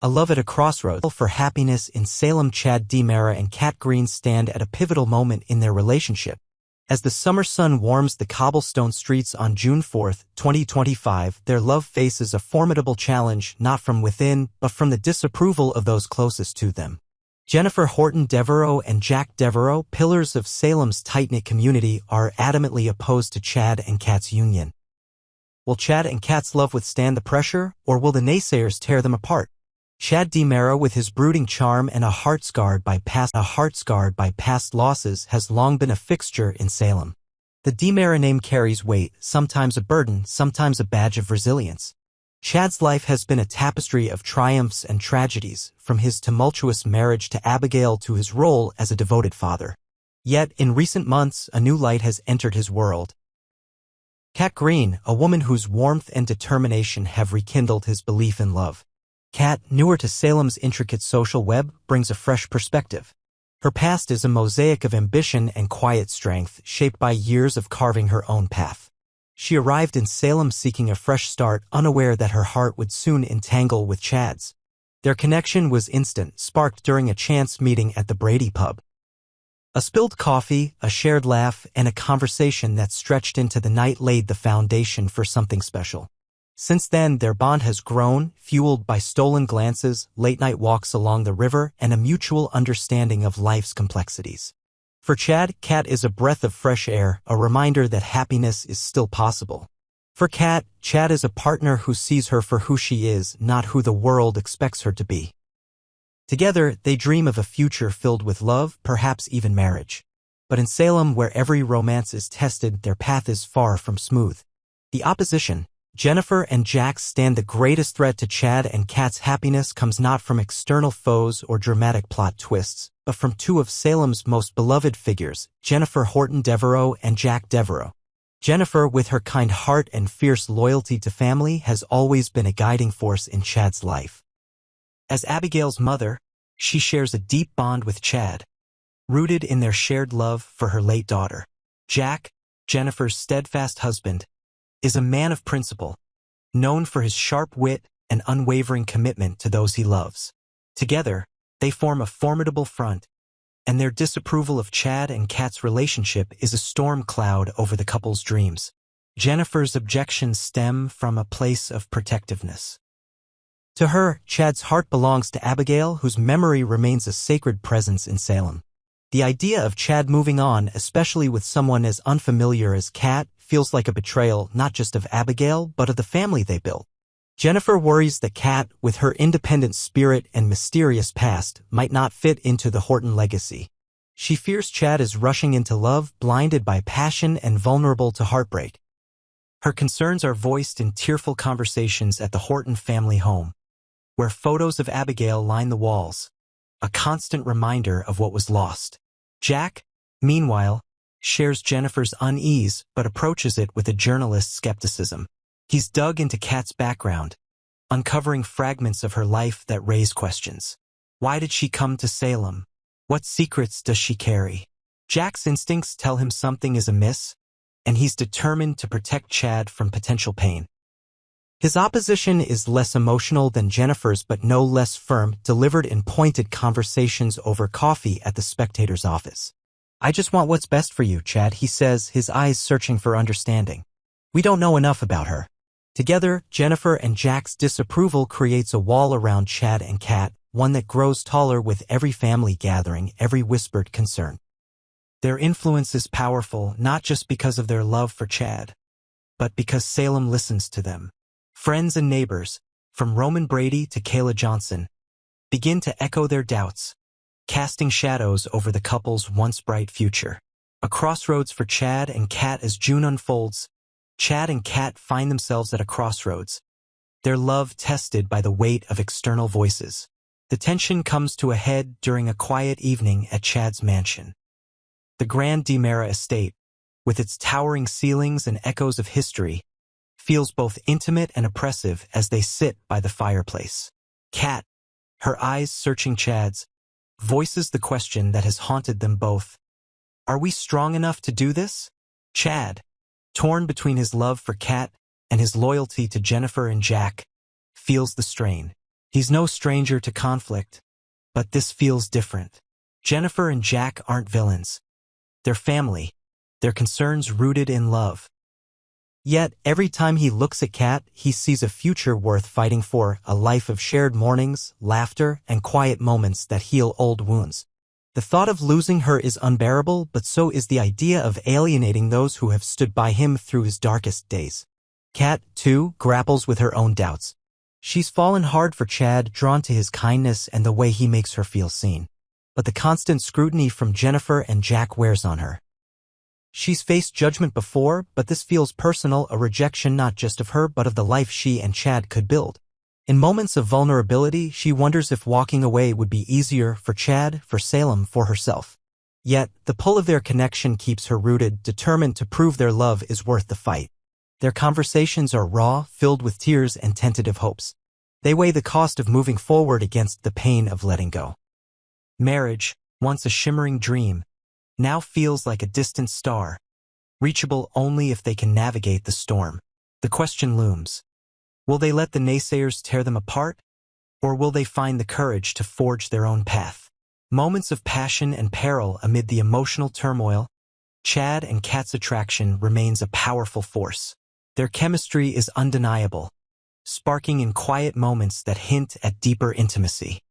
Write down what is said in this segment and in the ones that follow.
A Love at a Crossroads. For happiness in Salem. Chad DiMera and Kat Green stand at a pivotal moment in their relationship. As the summer sun warms the cobblestone streets on June 4, 2025, their love faces a formidable challenge not from within, but from the disapproval of those closest to them. Jennifer Horton Devereaux and Jack Devereaux, pillars of Salem's tight-knit community, are adamantly opposed to Chad and Kat's union. Will Chad and Kat's love withstand the pressure, or will the naysayers tear them apart? Chad DiMera, with his brooding charm and a heart scarred by past losses, has long been a fixture in Salem. The DiMera name carries weight, sometimes a burden, sometimes a badge of resilience. Chad's life has been a tapestry of triumphs and tragedies, from his tumultuous marriage to Abigail to his role as a devoted father. Yet, in recent months, a new light has entered his world. Kat Green, a woman whose warmth and determination have rekindled his belief in love. Kat, newer to Salem's intricate social web, brings a fresh perspective. Her past is a mosaic of ambition and quiet strength, shaped by years of carving her own path. She arrived in Salem seeking a fresh start, unaware that her heart would soon entangle with Chad's. Their connection was instant, sparked during a chance meeting at the Brady pub. A spilled coffee, a shared laugh, and a conversation that stretched into the night laid the foundation for something special. Since then, their bond has grown, fueled by stolen glances, late-night walks along the river, and a mutual understanding of life's complexities. For Chad, Kat is a breath of fresh air, a reminder that happiness is still possible. For Kat, Chad is a partner who sees her for who she is, not who the world expects her to be. Together, they dream of a future filled with love, perhaps even marriage. But in Salem, where every romance is tested, their path is far from smooth. The opposition, Jennifer and Jack, stand. The greatest threat to Chad and Kat's happiness comes not from external foes or dramatic plot twists, but from two of Salem's most beloved figures, Jennifer Horton Devereaux and Jack Devereaux. Jennifer, with her kind heart and fierce loyalty to family, has always been a guiding force in Chad's life. As Abigail's mother, she shares a deep bond with Chad, rooted in their shared love for her late daughter. Jack, Jennifer's steadfast husband, is a man of principle, known for his sharp wit and unwavering commitment to those he loves. Together, they form a formidable front, and their disapproval of Chad and Kat's relationship is a storm cloud over the couple's dreams. Jennifer's objections stem from a place of protectiveness. To her, Chad's heart belongs to Abigail, whose memory remains a sacred presence in Salem. The idea of Chad moving on, especially with someone as unfamiliar as Kat, feels like a betrayal not just of Abigail, but of the family they built. Jennifer worries that Kat, with her independent spirit and mysterious past, might not fit into the Horton legacy. She fears Chad is rushing into love, blinded by passion and vulnerable to heartbreak. Her concerns are voiced in tearful conversations at the Horton family home, where photos of Abigail line the walls, a constant reminder of what was lost. Jack, meanwhile, shares Jennifer's unease but approaches it with a journalist's skepticism. He's dug into Kat's background, uncovering fragments of her life that raise questions. Why did she come to Salem? What secrets does she carry? Jack's instincts tell him something is amiss, and he's determined to protect Chad from potential pain. His opposition is less emotional than Jennifer's but no less firm, delivered in pointed conversations over coffee at the Spectator's office. "I just want what's best for you, Chad," he says, his eyes searching for understanding. "We don't know enough about her." Together, Jennifer and Jack's disapproval creates a wall around Chad and Kat, one that grows taller with every family gathering, every whispered concern. Their influence is powerful, not just because of their love for Chad, but because Salem listens to them. Friends and neighbors, from Roman Brady to Kayla Johnson, begin to echo their doubts, casting shadows over the couple's once bright future. A crossroads for Chad and Kat. As June unfolds, Chad and Kat find themselves at a crossroads, their love tested by the weight of external voices. The tension comes to a head during a quiet evening at Chad's mansion. The Grand DiMera estate, with its towering ceilings and echoes of history, feels both intimate and oppressive as they sit by the fireplace. Kat, her eyes searching Chad's, voices the question that has haunted them both. Are we strong enough to do this? Chad, torn between his love for Kat and his loyalty to Jennifer and Jack, feels the strain. He's no stranger to conflict, but this feels different. Jennifer and Jack aren't villains. They're family, their concerns rooted in love. Yet, every time he looks at Kat, he sees a future worth fighting for, a life of shared mornings, laughter, and quiet moments that heal old wounds. The thought of losing her is unbearable, but so is the idea of alienating those who have stood by him through his darkest days. Kat, too, grapples with her own doubts. She's fallen hard for Chad, drawn to his kindness and the way he makes her feel seen. But the constant scrutiny from Jennifer and Jack wears on her. She's faced judgment before, but this feels personal, a rejection not just of her but of the life she and Chad could build. In moments of vulnerability, she wonders if walking away would be easier for Chad, for Salem, for herself. Yet, the pull of their connection keeps her rooted, determined to prove their love is worth the fight. Their conversations are raw, filled with tears and tentative hopes. They weigh the cost of moving forward against the pain of letting go. Marriage, once a shimmering dream, now feels like a distant star, reachable only if they can navigate the storm. The question looms. Will they let the naysayers tear them apart? Or will they find the courage to forge their own path? Moments of passion and peril amid the emotional turmoil, Chad and Kat's attraction remains a powerful force. Their chemistry is undeniable, sparking in quiet moments that hint at deeper intimacy.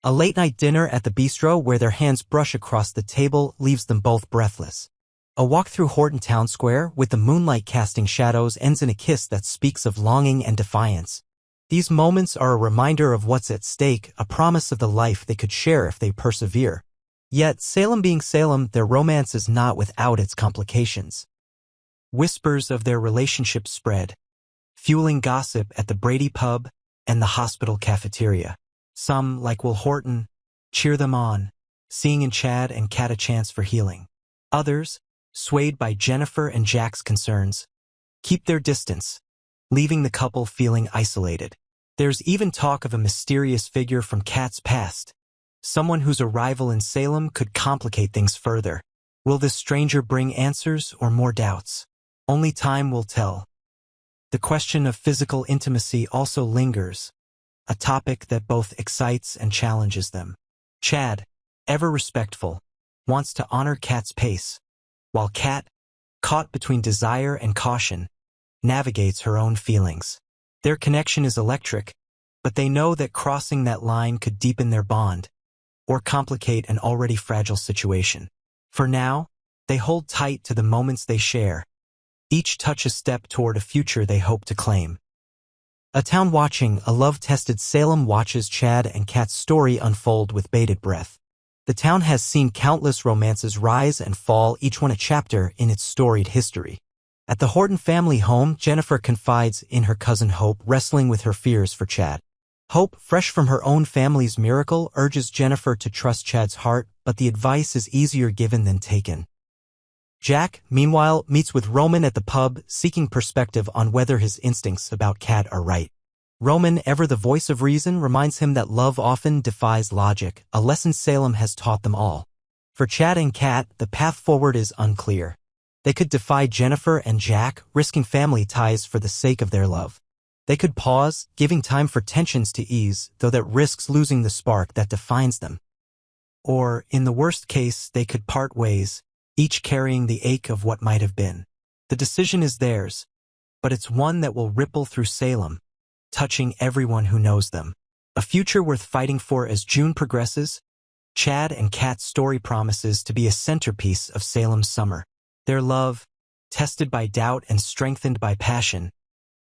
A late-night dinner at the bistro where their hands brush across the table leaves them both breathless. A walk through Horton Town Square with the moonlight casting shadows ends in a kiss that speaks of longing and defiance. These moments are a reminder of what's at stake, a promise of the life they could share if they persevere. Yet, Salem being Salem, their romance is not without its complications. Whispers of their relationship spread, fueling gossip at the Brady pub and the hospital cafeteria. Some, like Will Horton, cheer them on, seeing in Chad and Kat a chance for healing. Others, swayed by Jennifer and Jack's concerns, keep their distance, leaving the couple feeling isolated. There's even talk of a mysterious figure from Kat's past, someone whose arrival in Salem could complicate things further. Will this stranger bring answers or more doubts? Only time will tell. The question of physical intimacy also lingers, a topic that both excites and challenges them. Chad, ever respectful, wants to honor Kat's pace, while Kat, caught between desire and caution, navigates her own feelings. Their connection is electric, but they know that crossing that line could deepen their bond, or complicate an already fragile situation. For now, they hold tight to the moments they share, each touch a step toward a future they hope to claim. A town watching, a love-tested Salem watches Chad and Kat's story unfold with bated breath. The town has seen countless romances rise and fall, each one a chapter in its storied history. At the Horton family home, Jennifer confides in her cousin Hope, wrestling with her fears for Chad. Hope, fresh from her own family's miracle, urges Jennifer to trust Chad's heart, but the advice is easier given than taken. Jack, meanwhile, meets with Roman at the pub, seeking perspective on whether his instincts about Kat are right. Roman, ever the voice of reason, reminds him that love often defies logic, a lesson Salem has taught them all. For Chad and Kat, the path forward is unclear. They could defy Jennifer and Jack, risking family ties for the sake of their love. They could pause, giving time for tensions to ease, though that risks losing the spark that defines them. Or, in the worst case, they could part ways, each carrying the ache of what might have been. The decision is theirs, but it's one that will ripple through Salem, touching everyone who knows them. A future worth fighting for. As June progresses, Chad and Kat's story promises to be a centerpiece of Salem's summer. Their love, tested by doubt and strengthened by passion,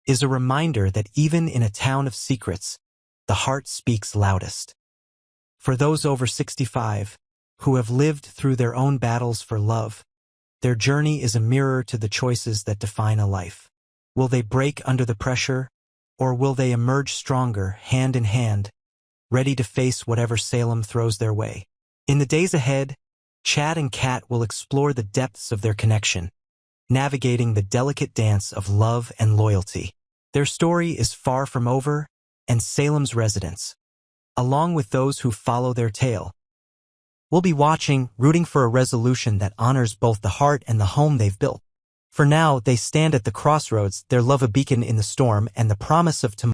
is a reminder that even in a town of secrets, the heart speaks loudest. For those over 65, who have lived through their own battles for love, their journey is a mirror to the choices that define a life. Will they break under the pressure, or will they emerge stronger, hand in hand, ready to face whatever Salem throws their way? In the days ahead, Chad and Kat will explore the depths of their connection, navigating the delicate dance of love and loyalty. Their story is far from over, and Salem's residents, along with those who follow their tale, will be watching, rooting for a resolution that honors both the heart and the home they've built. For now, they stand at the crossroads, their love a beacon in the storm and the promise of tomorrow.